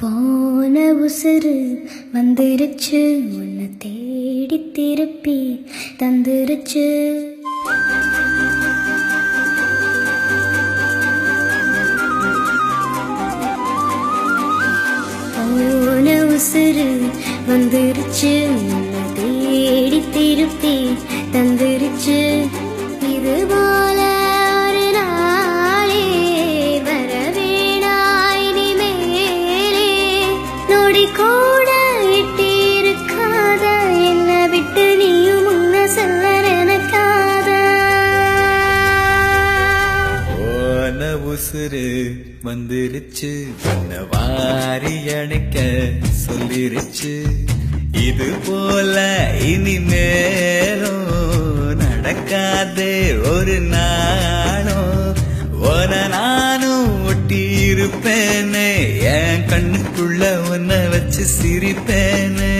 போன உசுறு வந்துருச்சு, உன்னை தேடி திருப்பி தந்துருச்சு. போன உசுறு வந்துருச்சு, உன்னை தேடி திருப்பி தந்துருச்சு. இது போல ஒரு நாளே வரவேணாய் நீ மேலே. நொடி கூட இட்டி இருக்காத, என்னை விட்டு நீயும் முன்ன செல்ல நினைக்காத. போன உசுறு வந்துருச்சு, உன்னை வாரி அணைக்க சொல்லிருச்சு. இது போல இனிமேலும் நடக்காதே ஒரு நாளும். உன நானும் ஒட்டி இருப்பேனே, என் கண்ணுக்குள்ள உன்னை வச்சு சிரிப்பேனே.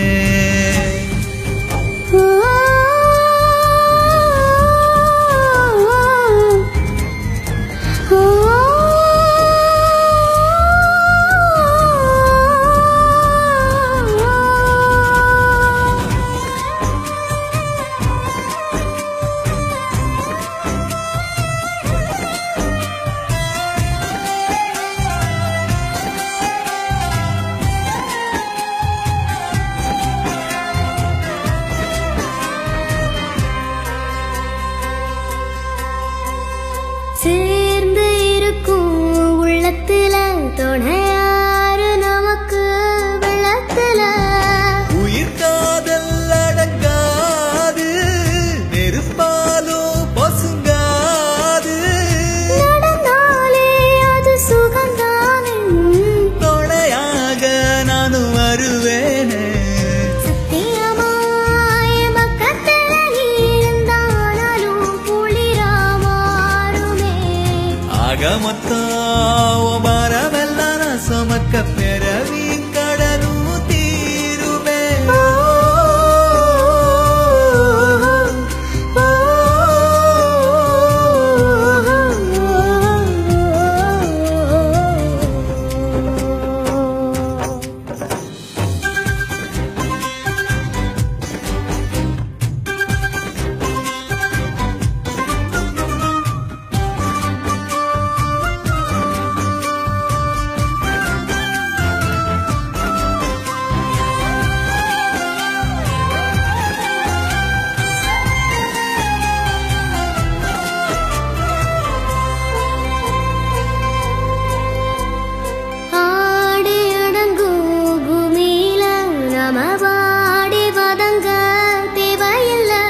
சேர்ந்து இருக்கும் உள்ளத்துல துணையாரு நமக்கு வெள்ளத்துல. உயிர் காதல் அடங்காது, நெருப்பாலும் பசுங்காது. நடந்தாலே அது சுகந்தானே, துணையாக நானும் வருவேனே. சத்தியமாய பக்கத்துல நீ இருந்தாலும் குளிரா மாறுமே. ஆக மொத்தம் மரமெல்லாம் நான் சுமக்க பிறவி கடலும் தீருமே. ஆடி அடங்கும் பூமியில நாம வாடி வதங்க தேவையில்லை.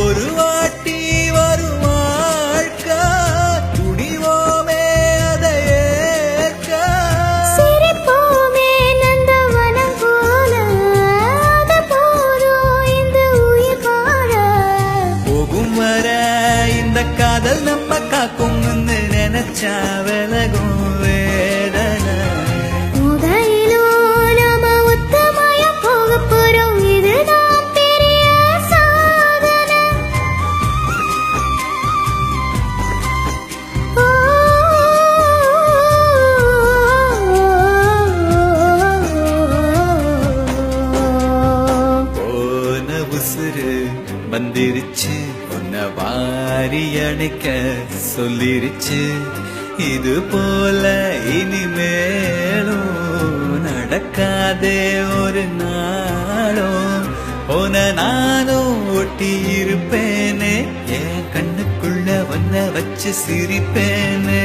ஒரு வாட்டி வரும் வாழ்க்கை, துணிவோமே அதை ஏற்க. சிரிப்போமே நந்தவனம் போல, அது போதும் இந்த உயிர் வாழ. போகும் வர இந்த காதல் நம்ம காக்கும் நினைச்சா விலகும் வேதனை. முதலிலும் நாம ஒத்தமாய போகப் போறோம், இதுதான் பெரிய சாதனை. போன உசுறு வந்துருச்சு, உன்னை வாரி அணைக்க சொல்லிருச்சு. இது போல இனிமேலும் நடக்காதே ஒரு நாளும். உன நானும் ஒட்டி இருப்பேனே, என் கண்ணுக்குள்ள உன்னை வச்சு சிரிப்பேனே.